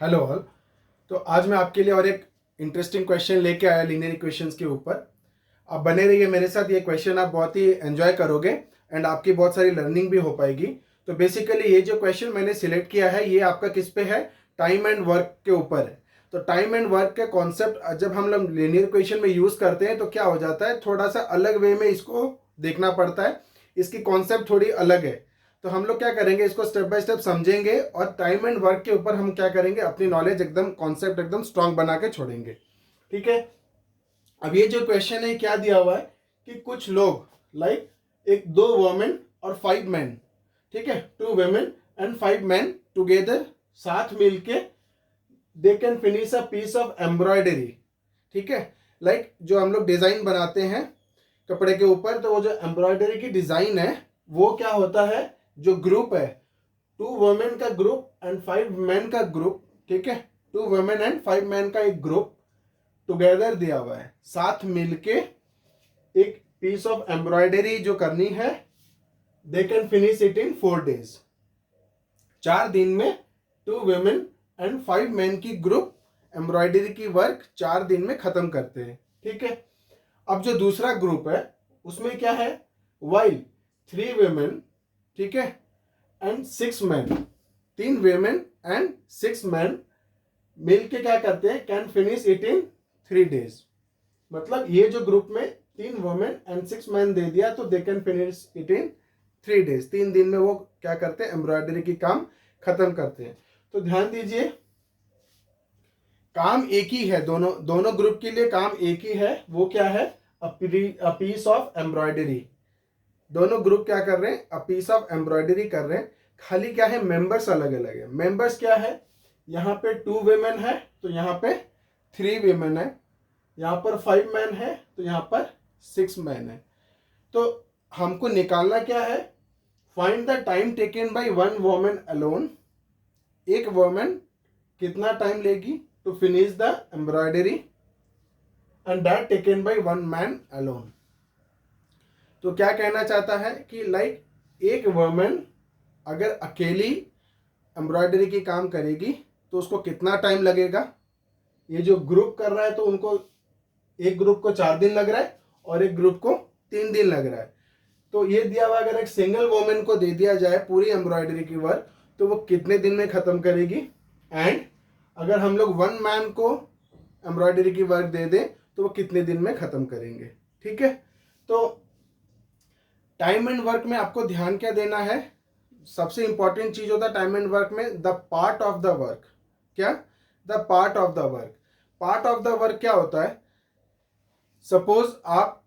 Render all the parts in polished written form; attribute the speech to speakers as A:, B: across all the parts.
A: Hello all. तो आज मैं आपके लिए और एक इंटरेस्टिंग क्वेश्चन लेके आया लीनियर इक्वेशंस के ऊपर। आप बने रहिए मेरे साथ, ये क्वेश्चन आप बहुत ही एंजॉय करोगे एंड आपकी बहुत सारी लर्निंग भी हो पाएगी। तो बेसिकली ये जो क्वेश्चन मैंने सिलेक्ट किया है ये आपका किस पे है, टाइम एंड वर्क के ऊपर है। तो टाइम एंड वर्क के कॉन्सेप्ट जब हम लोग लीनियर इक्वेशन में यूज करते हैं तो क्या हो जाता है, थोड़ा सा अलग वे में इसको देखना पड़ता है, इसकी कॉन्सेप्ट थोड़ी अलग है। तो हम लोग क्या करेंगे, इसको स्टेप बाय स्टेप समझेंगे और टाइम एंड वर्क के ऊपर हम क्या करेंगे, अपनी नॉलेज एकदम कॉन्सेप्ट एकदम स्ट्रांग बना के छोड़ेंगे। ठीक है। अब ये जो क्वेश्चन है क्या दिया हुआ है कि कुछ लोग लाइक एक दो वुमेन और 5 मैन, ठीक है, 2 women एंड 5 men टुगेदर, साथ मिलके they can finish a piece of embroidery. ठीक है। लाइक जो हम लोग डिजाइन बनाते हैं कपड़े के ऊपर, तो वो जो एम्ब्रॉयडरी की डिजाइन है वो क्या होता है, जो ग्रुप है 2 women का ग्रुप एंड 5 men का ग्रुप, ठीक है, 2 women एंड 5 men का एक ग्रुप टुगेदर दिया हुआ है, साथ मिलके एक पीस ऑफ एम्ब्रॉयडरी जो करनी है, दे can finish it in 4 days। 4 दिन में 2 women एंड 5 men की ग्रुप एम्ब्रॉयडरी की वर्क 4 दिन में खत्म करते हैं। ठीक है। अब जो दूसरा ग्रुप है उसमें क्या है, वाइल 3 women, ठीक है, and 6 men, 3 women and 6 men मिलके क्या करते हैं, can finish it in 3 days। मतलब ये जो ग्रुप में 3 women एंड 6 men दे दिया तो दे can finish it in 3 days। 3 दिन में वो क्या करते हैं, एम्ब्रॉयडरी की काम खत्म करते हैं। तो ध्यान दीजिए, काम एक ही है, दोनों दोनों ग्रुप के लिए काम एक ही है। वो क्या है, अ पीस ऑफ एम्ब्रॉयडरी। दोनों ग्रुप क्या कर रहे हैं, अ पीस ऑफ एम्ब्रॉयडरी कर रहे हैं। खाली क्या है, मेंबर्स अलग अलग है। मेंबर्स क्या है, यहाँ पे 2 women है तो यहाँ पे 3 women है, यहाँ पर 5 men है तो यहाँ पर 6 men है। तो हमको निकालना क्या है, find the time taken by 1 woman alone. एक वुमेन कितना टाइम लेगी to finish the embroidery and that taken by 1 man alone. तो क्या कहना चाहता है कि लाइक एक वुमेन अगर अकेली एम्ब्रॉयडरी की काम करेगी तो उसको कितना टाइम लगेगा। ये जो ग्रुप कर रहा है तो उनको, एक ग्रुप को 4 दिन लग रहा है और एक ग्रुप को 3 दिन लग रहा है। तो ये दिया हुआ अगर एक सिंगल वुमेन को दे दिया जाए पूरी एम्ब्रॉयडरी की वर्क तो वो कितने दिन में खत्म करेगी। एंड अगर हम लोग 1 man को एम्ब्रॉयडरी की वर्क दे दें तो वो कितने दिन में खत्म करेंगे। ठीक है। तो टाइम एंड वर्क में आपको ध्यान क्या देना है, सबसे इंपॉर्टेंट चीज होता है टाइम एंड वर्क में the part of the work. क्या, the part of the work. Part of the work क्या होता है, सपोज आप,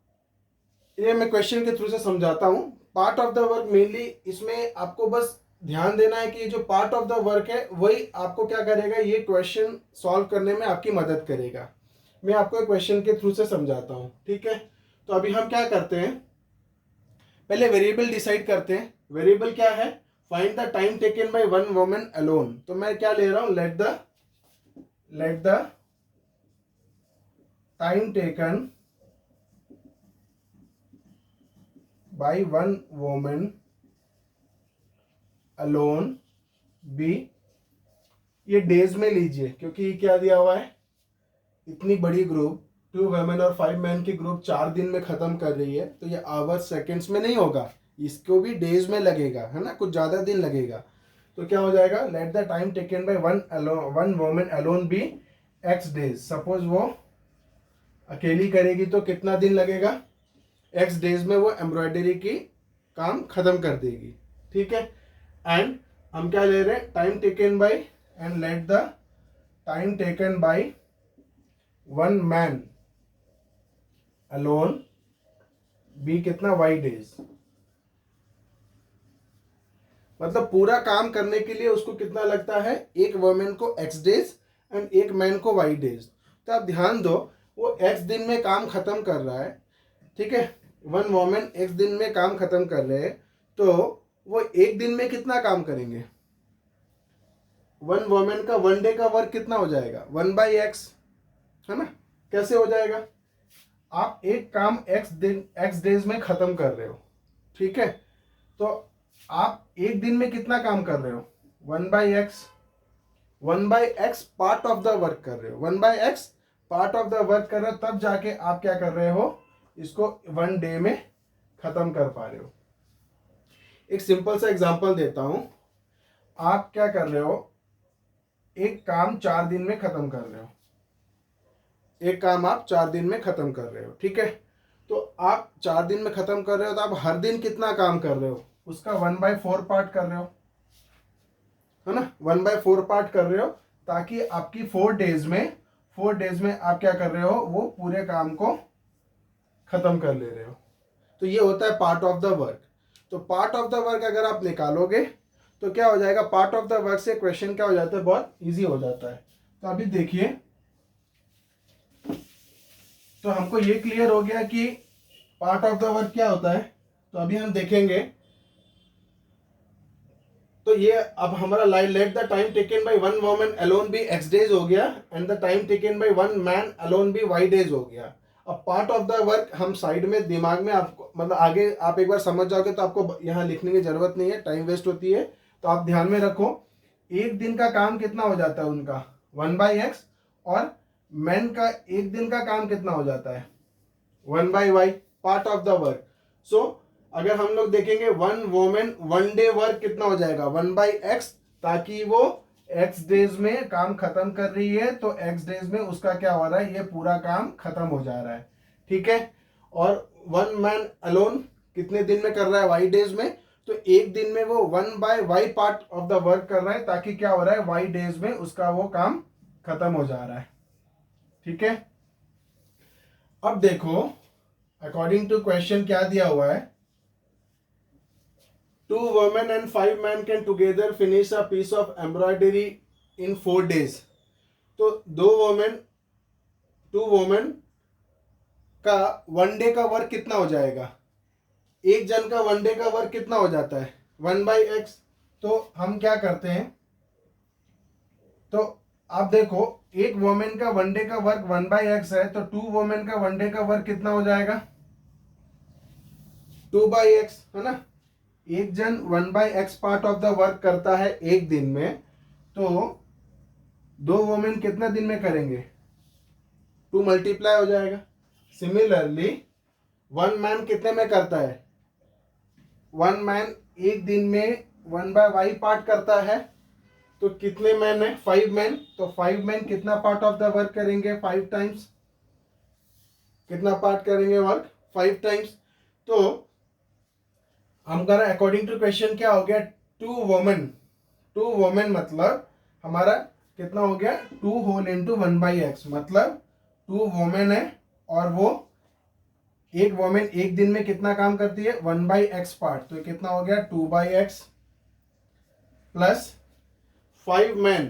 A: ये मैं क्वेश्चन के थ्रू से समझाता हूं। Part of the work mainly इसमें आपको बस ध्यान देना है कि जो पार्ट ऑफ द वर्क है वही आपको क्या करेगा, ये क्वेश्चन सॉल्व करने में आपकी मदद करेगा। मैं आपको क्वेश्चन के थ्रू से समझाता हूं। ठीक है। तो अभी हम क्या करते हैं, पहले वेरिएबल डिसाइड करते हैं। वेरिएबल क्या है, find the time taken by 1 woman alone. तो मैं क्या ले रहा हूं, let the time taken by 1 woman alone be, ये डेज में लीजिए क्योंकि ये क्या दिया हुआ है, इतनी बड़ी ग्रुप 2 women और 5 men की ग्रुप 4 दिन में खत्म कर रही है तो ये आवर्स सेकेंड्स में नहीं होगा, इसको भी डेज में लगेगा, है ना, कुछ ज्यादा दिन लगेगा। तो क्या हो जाएगा, let the time taken by 1 woman alone be x days. Suppose वो अकेली करेगी तो कितना दिन लगेगा, एक्स डेज में वो एम्ब्रॉयडरी की काम खत्म कर देगी। ठीक है। एंड हम क्या ले रहे हैं, time taken by, and let the time taken by 1 man alone be कितना, वाई डेज। मतलब पूरा काम करने के लिए उसको कितना लगता है, एक वुमेन को एक्स डेज एंड एक मैन को वाई डेज। तो आप ध्यान दो, वो एक्स दिन में काम खत्म कर रहा है, ठीक है, 1 woman एक्स दिन में काम खत्म कर रहे हैं, तो वो एक दिन में कितना काम करेंगे, 1 woman का 1 day का वर्क कितना हो जाएगा, 1/x, है ना। कैसे हो जाएगा, आप एक काम एक्स डेज में खत्म कर रहे हो, ठीक है, तो आप एक दिन में कितना काम कर रहे हो, 1/x, 1/x part of the work कर रहे हो, 1/x part of the work कर रहे हो, तब जाके आप क्या कर रहे हो, इसको 1 डे में खत्म कर पा रहे हो। एक सिंपल सा एग्जांपल देता हूं। आप क्या कर रहे हो, एक काम 4 दिन में खत्म कर रहे हो, एक काम आप 4 दिन में खत्म कर रहे हो, ठीक है। तो आप 4 दिन में खत्म कर रहे हो, तो आप हर दिन कितना काम कर रहे हो, उसका 1/4 पार्ट कर रहे हो, है ना, 1/4 पार्ट कर रहे हो, ताकि आपकी 4 डेज में आप क्या कर रहे हो, वो पूरे काम को खत्म कर ले रहे हो। तो ये होता है पार्ट ऑफ द वर्क। तो पार्ट ऑफ द वर्क अगर आप निकालोगे तो क्या हो जाएगा, पार्ट ऑफ द वर्क से क्वेश्चन क्या हो जाता है, बहुत इजी हो जाता है। तो अभी देखिए, तो हमको ये क्लियर हो गया कि पार्ट ऑफ द वर्क क्या होता है। तो अभी हम देखेंगे, तो ये अब हमारा line, let the time taken by one woman alone be x days हो गया, and the time taken by one man alone be y days हो गया। अब पार्ट ऑफ द वर्क हम साइड में दिमाग में, आपको मतलब आगे आप एक बार समझ जाओगे तो आपको यहाँ लिखने की जरूरत नहीं है, टाइम वेस्ट होती है। तो आप ध्यान में रखो, एक दिन का काम कितना हो जाता है उनका, 1/x, और मैन का एक दिन का काम कितना हो जाता है, 1/y, part of the work. So अगर हम लोग देखेंगे, वन वोमेन 1 डे वर्क कितना हो जाएगा, 1/x, ताकि वो x डेज में काम खत्म कर रही है, तो x डेज में उसका क्या हो रहा है, ये पूरा काम खत्म हो जा रहा है, ठीक है। और वन मैन अलोन कितने दिन में कर रहा है, y डेज में, तो एक दिन में वो 1/y part of the work कर रहा है, ताकि क्या हो रहा है, y डेज में उसका वो काम खत्म हो जा रहा है, ठीक है। अब देखो, अकॉर्डिंग टू क्वेश्चन क्या दिया हुआ है, 2 women and 5 men can together finish a piece of embroidery in 4 days। तो 2 वोमेन का 1 डे का वर्क कितना हो जाएगा, एक जन का 1 डे का वर्क कितना हो जाता है, 1/x। तो हम क्या करते हैं, तो आप देखो, एक वोमेन का 1 डे का वर्क 1/x है, तो 2 वोमेन का 1 डे का वर्क कितना हो जाएगा, 2/x, है ना। एक जन 1/x part of the work करता है एक दिन में, तो 2 वोमेन कितना दिन में करेंगे, 2 मल्टीप्लाई हो जाएगा। सिमिलरली 1 मैन कितने में करता है, 1 मैन एक दिन में 1/y पार्ट करता है, तो कितने मैन है, 5 मैन, तो 5 मैन कितना पार्ट ऑफ द वर्क करेंगे, 5 टाइम्स, कितना पार्ट करेंगे वर्क, 5 टाइम्स। तो हम कर रहे अकॉर्डिंग टू क्वेश्चन क्या हो गया, 2 वोमेन मतलब हमारा कितना हो गया, 2 होल इंटू 1/x, मतलब 2 वोमेन है, और वो एक वोमेन एक दिन में कितना काम करती है, 1/x पार्ट, तो कितना हो गया, 2/x, प्लस 5 मैन,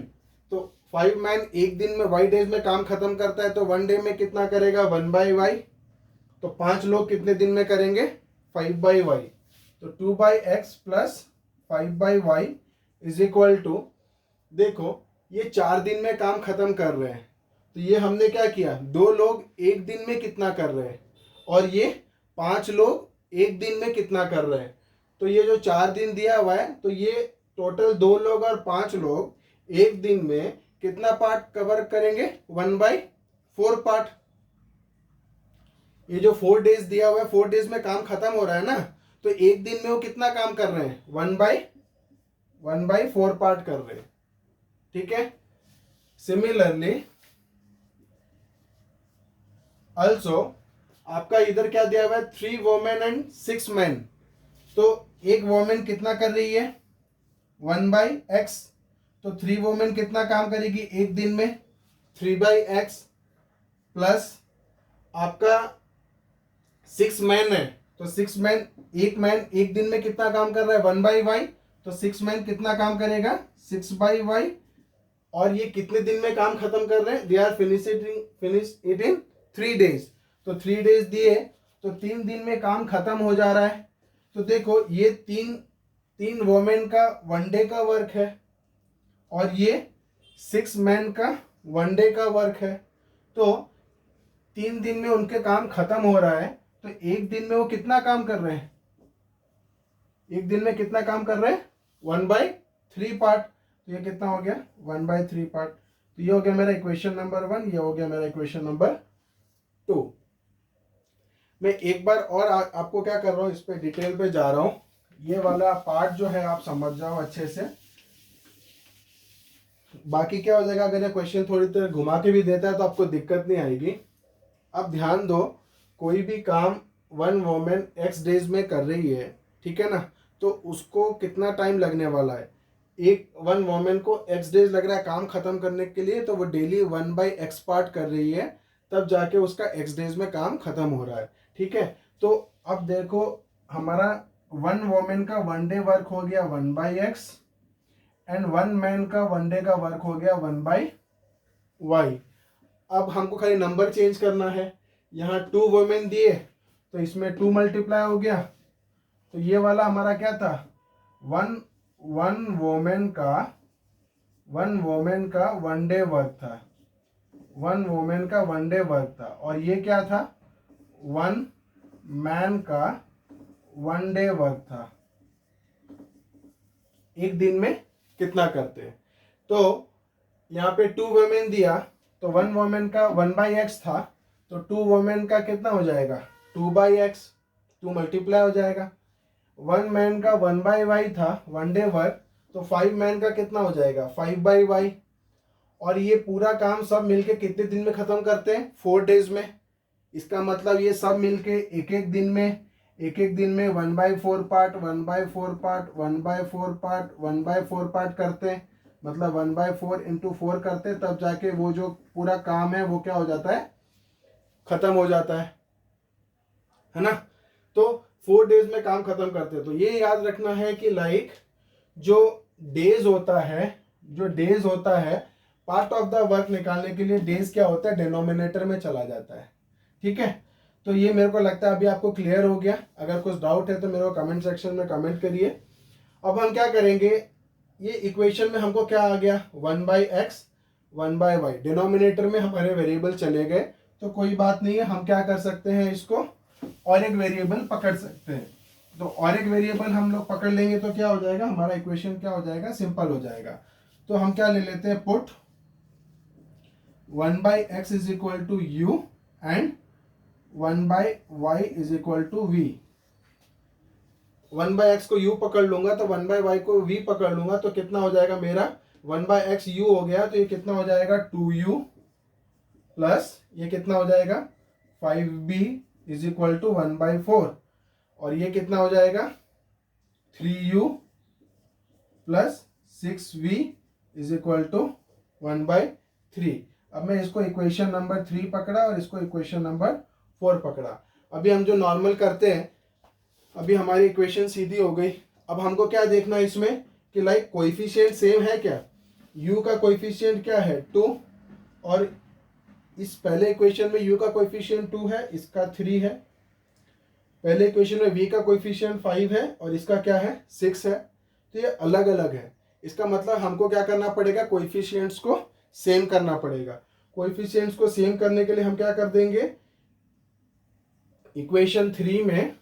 A: तो 5 मैन एक दिन में y डेज में काम खत्म करता है, तो 1 डे में कितना करेगा, 1/y, तो 5 लोग कितने दिन में करेंगे, 5/y, तो 2/x plus 5/y is equal to, देखो ये 4 दिन में काम खत्म कर रहे हैं, तो ये हमने क्या किया, 2 लोग एक दिन में कितना कर रहे हैं, और ये 5 लोग एक दिन में कितना कर रहे हैं। तो ये जो 4 दिन दिया हुआ है, तो ये टोटल 2 लोग और 5 लोग एक दिन में कितना पार्ट कवर करेंगे, 1/4 पार्ट। ये जो 4 डेज दिया हुआ है, 4 डेज में काम खत्म हो रहा है ना, तो एक दिन में वो कितना काम कर रहे हैं, 1/4 पार्ट कर रहे हैं, ठीक है। सिमिलरली ऑल्सो आपका इधर क्या दिया हुआ है, 3 वोमेन एंड 6 मैन, तो एक वोमेन कितना कर रही है, 1/x, तो 3 वोमेन कितना काम करेगी एक दिन में, 3/x, प्लस आपका 6 मैन है, तो 6 मैन, एक मैन एक दिन में कितना काम कर रहा है, 1/y, तो 6 मैन कितना काम करेगा, 6/y, और ये कितने दिन में काम खत्म कर रहे हैं, they are finish it in 3 days, तो 3 डेज दिए, तो 3 दिन में काम खत्म हो जा रहा है। तो देखो ये तीन वोमेन का 1 डे का वर्क है, और ये 6 मैन का 1 डे का वर्क है, तो 3 दिन में उनके काम खत्म हो रहा है, तो एक दिन में वो कितना काम कर रहे हैं, एक दिन में कितना काम कर रहे हैं, 1/3 पार्ट। तो ये कितना हो गया 1/3 पार्ट। तो ये हो गया मेरा इक्वेशन नंबर 1, ये हो गया मेरा इक्वेशन नंबर 2। मैं एक बार और आपको क्या कर रहा हूँ, इस पे डिटेल पे जा रहा हूँ। ये वाला पार्ट जो है आप समझ जाओ अच्छे से, बाकी क्या हो जाएगा अगर ये क्वेश्चन थोड़ी देर घुमा के भी देता है तो आपको दिक्कत नहीं आएगी। अब ध्यान दो, कोई भी काम वन वोमेन एक्स डेज में कर रही है, ठीक है ना, तो उसको कितना टाइम लगने वाला है। एक वन वोमेन को एक्स डेज लग रहा है काम खत्म करने के लिए, तो वो डेली 1/x पार्ट कर रही है, तब जाके उसका एक्स डेज में काम खत्म हो रहा है, ठीक है। तो अब देखो हमारा वन वोमेन का 1 डे वर्क हो गया 1/x एंड 1 मैन का 1 डे का वर्क हो गया 1/y। अब हमको खाली नंबर चेंज करना है। यहाँ 2 वोमेन दिए तो इसमें 2 मल्टीप्लाई हो गया, तो ये वाला हमारा क्या था, वन वोमेन का 1 डे वर्क था, 1 वोमेन का 1 डे वर्क था। और ये क्या था, 1 मैन का 1 डे वर्क था। एक दिन में कितना करते हैं, तो यहाँ पे 2 वोमेन दिया तो 1 वोमेन का 1/x था, तो 2 वोमेन का कितना हो जाएगा 2/x, 2 मल्टीप्लाई हो जाएगा। 1 मैन का 1/y था 1 डे वर्क, तो 5 मैन का कितना हो जाएगा 5/y। और ये पूरा काम सब मिलके कितने दिन में खत्म करते हैं 4 डेज में। इसका मतलब ये सब मिलके एक एक दिन में 1/4 पार्ट 1/4 पार्ट 1/4 पार्ट 1/4 पार्ट करते हैं, मतलब 1/4 इंटू 4 करते हैं, तब जाके वो जो पूरा काम है वो क्या हो जाता है, खत्म हो जाता है ना। तो 4 डेज में काम खत्म करते हैं। तो ये याद रखना है कि लाइक जो डेज होता है पार्ट ऑफ द वर्क निकालने के लिए डेज क्या होता है डिनोमिनेटर में चला जाता है, ठीक है। तो ये मेरे को लगता है अभी आपको क्लियर हो गया। अगर कुछ डाउट है तो मेरे को कमेंट सेक्शन में कमेंट करिए। अब हम क्या करेंगे, ये इक्वेशन में हमको क्या आ गया 1/x 1/y, डिनोमिनेटर में हमारे वेरिएबल चले गए, तो कोई बात नहीं है, हम क्या कर सकते हैं, इसको और एक वेरिएबल पकड़ सकते हैं। तो और एक वेरिएबल हम लोग पकड़ लेंगे तो क्या हो जाएगा, हमारा इक्वेशन क्या हो जाएगा, सिंपल हो जाएगा। तो हम क्या ले लेते हैं, put 1/x is equal to u and 1/y is equal to v। 1/x को u पकड़ लूंगा तो 1/y को v पकड़ लूंगा, तो कितना हो जाएगा मेरा 1/x u हो गया, तो ये कितना हो जाएगा 2u प्लस ये कितना हो जाएगा 5b इज इक्वल टू 1/4, और ये कितना हो जाएगा 3u plus 6v is equal to 1/3। अब मैं इसको इक्वेशन नंबर 3 पकड़ा और इसको इक्वेशन नंबर 4 पकड़ा। अभी हम जो नॉर्मल करते हैं, अभी हमारी इक्वेशन सीधी हो गई। अब हमको क्या देखना है इसमें कि लाइक कोएफिशिएंट सेम है क्या, u का कोएफिशिएंट क्या है 2, और इस पहले इक्वेशन में u का कोएफिशिएंट 2 है, इसका 3 है। पहले इक्वेशन में v का कोएफिशिएंट 5 है और इसका क्या है 6 है, तो ये अलग अलग है। इसका मतलब हमको क्या करना पड़ेगा, कोएफिशिएंट्स को सेम करना पड़ेगा। कोएफिशिएंट्स को सेम करने के लिए हम क्या कर देंगे, इक्वेशन 3 में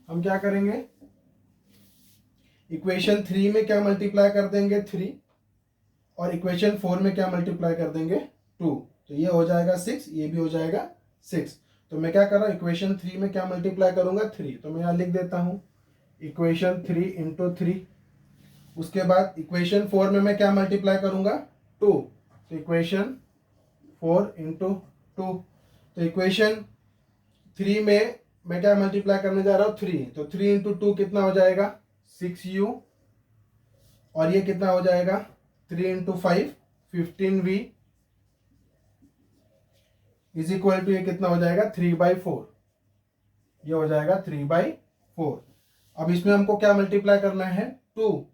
A: हम क्या करेंगे, इक्वेशन 3 में क्या मल्टीप्लाई कर देंगे 3, और इक्वेशन 4 में क्या मल्टीप्लाई कर देंगे 2, तो ये हो जाएगा 6, ये भी हो जाएगा 6। तो मैं क्या कर रहा हूँ, इक्वेशन 3 में क्या मल्टीप्लाई करूंगा 3, तो मैं यहाँ लिख देता हूँ इक्वेशन 3 इंटू 3। उसके बाद इक्वेशन 4 में मैं क्या मल्टीप्लाई करूंगा 2, तो इक्वेशन 4 इंटू 2। तो इक्वेशन 3 में मैं क्या मल्टीप्लाई करने जा रहा हूँ 3, तो 3 इंटू 2 कितना हो जाएगा 6u, और ये कितना हो जाएगा 3 into 5 15v is equal to ये कितना हो जाएगा 3/4, ये हो जाएगा 3/4। अब इसमें हमको क्या मल्टीप्लाई करना है 2,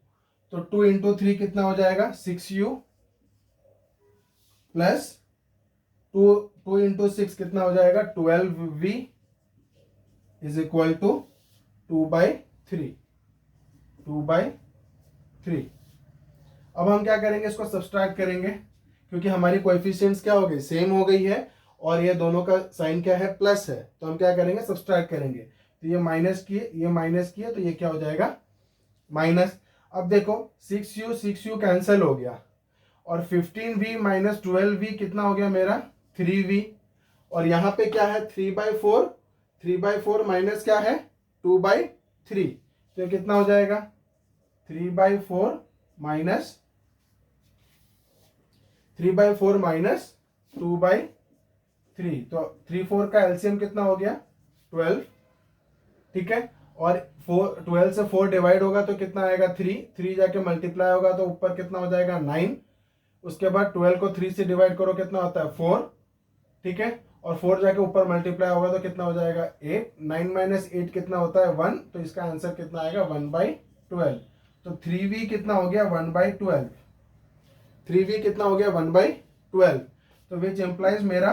A: तो 2 इंटू 3 कितना हो जाएगा 6u प्लस 2 इंटू 6 कितना हो जाएगा 12v इज इक्वल टू 2/3। अब हम क्या करेंगे, इसको सब्सट्रैक्ट करेंगे, क्योंकि हमारी कोएफिशिएंट्स क्या हो गई सेम हो गई है, और ये दोनों का साइन क्या है प्लस है, तो हम क्या करेंगे सब्सट्रैक्ट करेंगे। तो ये माइनस किए, ये माइनस किए, तो ये क्या हो जाएगा माइनस। अब देखो 6u कैंसिल हो गया, और 15v माइनस 12v कितना हो गया मेरा 3v, और यहाँ पे क्या है 3/4, 3/4 माइनस क्या है 2/3, तो ये कितना हो जाएगा 3/4 माइनस 3/4 माइनस 2/3, तो 3/4 का एलसीएम कितना हो गया 12, ठीक है। और 12 से 4 डिवाइड होगा तो कितना आएगा 3 जाके मल्टीप्लाई होगा तो ऊपर कितना हो जाएगा 9, उसके बाद 12 को 3 से डिवाइड करो कितना होता है 4, ठीक है, और 4 जाके ऊपर मल्टीप्लाई होगा तो कितना हो जाएगा 8, 9 माइनस 8 कितना होता है 1, तो इसका आंसर कितना आएगा 1/12, तो 3v कितना हो गया 1/12, 3v कितना हो गया 1/12, तो विच एम्प्लाइज मेरा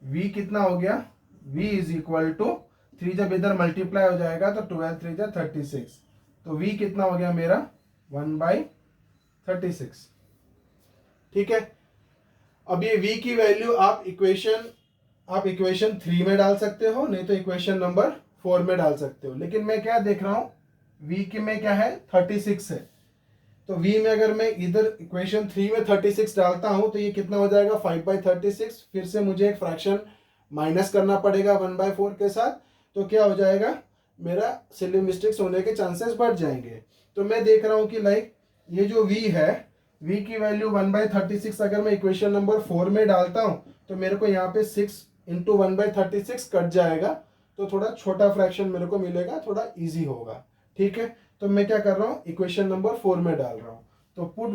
A: v कितना हो गया, v इज इक्वल टू 3 जब इधर मल्टीप्लाई हो जाएगा तो 12 3 जा 36, तो v कितना हो गया मेरा 1/36, ठीक है। अब ये v की वैल्यू आप इक्वेशन 3 में डाल सकते हो, नहीं तो इक्वेशन नंबर 4 में डाल सकते हो, लेकिन मैं क्या देख रहा हूं v की में क्या है 36 है, तो v में अगर मैं इधर इक्वेशन 3 में 36 डालता हूं तो ये कितना हो जाएगा 5/36, फिर से मुझे एक फ्रैक्शन माइनस करना पड़ेगा 1/4 के साथ, तो क्या हो जाएगा मेरा सिली मिस्टेक्स होने के चांसेस बढ़ जाएंगे। तो मैं देख रहा हूं कि लाइक ये जो v है, v की वैल्यू 1/36 अगर मैं इक्वेशन नंबर 4 में डालता हूं तो मेरे को यहाँ पे 6 इंटू 1/36 कट जाएगा, तो थोड़ा छोटा फ्रैक्शन मेरे को मिलेगा, थोड़ा ईजी होगा, ठीक है। तो मैं क्या कर रहा हूं इक्वेशन नंबर 4 में डाल रहा हूं, तो put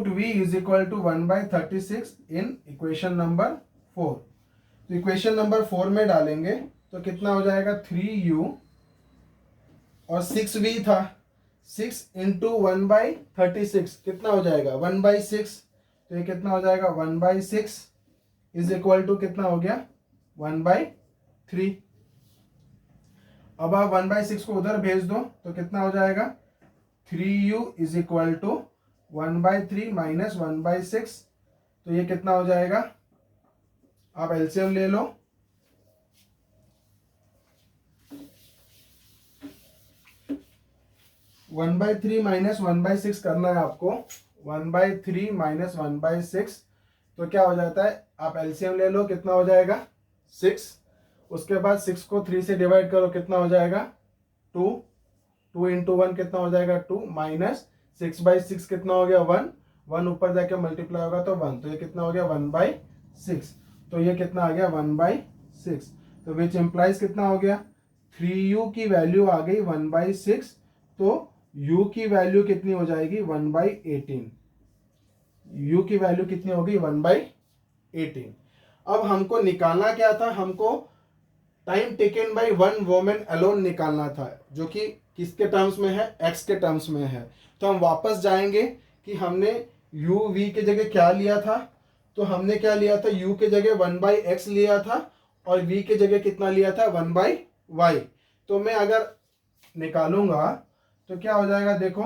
A: v is equal to 1/36 in equation number 4, तो इक्वेशन नंबर 4 में डालेंगे तो कितना हो जाएगा 3u, और 6v था, 6 इंटू 1/36 कितना हो जाएगा 1/6, तो ये कितना हो जाएगा 1/6 इज इक्वल टू कितना हो गया 1/3। अब आप 1/6 को उधर भेज दो तो कितना हो जाएगा 3u is equal to 1/3 minus 1/6, तो ये कितना हो जाएगा, आप एलसीएम ले लो, वन बाई थ्री माइनस 1/6 करना है आपको, 1/3 माइनस 1/6, तो क्या हो जाता है आप एलसीएम ले लो, कितना हो जाएगा 6, उसके बाद 6 को 3 से डिवाइड करो कितना हो जाएगा 2, 2 इंटू 1 कितना हो जाएगा 2, माइनस 6/6 कितना हो गया 1, 1 ऊपर जाके मल्टीप्लाई होगा तो 1, तो ये कितना हो गया 1/6, तो ये कितना आ गया 1/6, तो विच एम्प्लाइज कितना हो गया 3u की वैल्यू आ गई 1/6, तो u की वैल्यू कितनी हो जाएगी 1/18, u की वैल्यू कितनी होगी 1/18। अब हमको निकालना क्या था, हमको time taken by one woman alone निकालना था, जो कि किसके टर्म्स में है x के टर्म्स में है। तो हम वापस जाएंगे कि हमने u v के जगह क्या लिया था, तो हमने क्या लिया था u के जगह 1/x लिया था और v के जगह कितना लिया था 1/y। तो मैं अगर निकालूंगा तो क्या हो जाएगा, देखो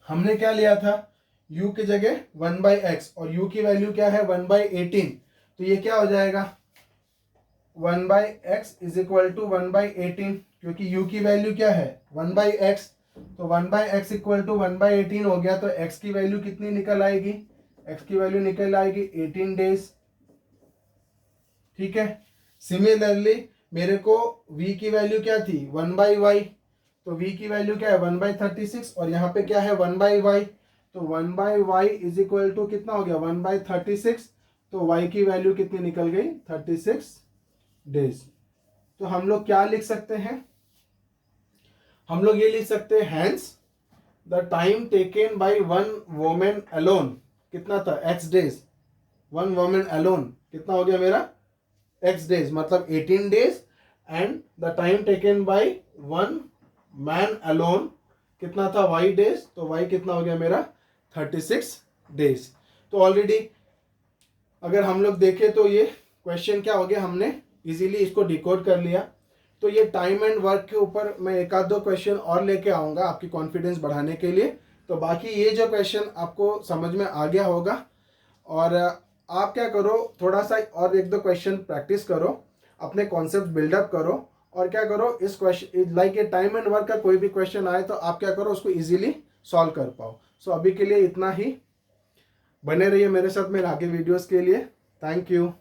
A: हमने क्या लिया था u के जगह 1/x और u की वैल्यू क्या है 1/18, तो ये क्या हो जाएगा 1/x इज इक्वल टू 1/18, क्योंकि u की वैल्यू क्या है 1/x, तो 1/x इक्वल टू 1/18 हो गया, तो x की वैल्यू कितनी निकल आएगी, x की वैल्यू निकल आएगी 18 डेज, ठीक है। सिमिलरली मेरे को v की वैल्यू क्या थी 1/y, तो v की वैल्यू क्या है 1/36 और यहाँ पे क्या है 1/y, तो 1/y इज इक्वल टू कितना हो गया 1/36, तो y की वैल्यू कितनी निकल गई 36 डेज। तो हम लोग क्या लिख सकते हैं, हम लोग ये लिख सकते हैं hence the time taken by one woman alone कितना था x days, one woman alone कितना हो गया मेरा x डेज, मतलब 18 days, and the time taken by one man alone कितना था y डेज, तो y कितना हो गया मेरा 36 डेज। तो ऑलरेडी अगर हम लोग देखें तो ये क्वेश्चन क्या हो गया, हमने इजीली इसको डिकोड कर लिया। तो ये टाइम एंड वर्क के ऊपर मैं एक आध दो क्वेश्चन और लेके आऊँगा आपकी कॉन्फिडेंस बढ़ाने के लिए। तो बाकी ये जो क्वेश्चन आपको समझ में आ गया होगा, और आप क्या करो थोड़ा सा और एक दो क्वेश्चन प्रैक्टिस करो, अपने कॉन्सेप्ट बिल्डअप करो और क्या करो, इस क्वेश्चन लाइक ये टाइम एंड वर्क का कोई भी क्वेश्चन आए तो आप क्या करो, उसको इजीली सॉल्व कर पाओ। सो अभी के लिए इतना ही। बने रहिए मेरे साथ मेरे आगे वीडियोस के लिए। Thank you.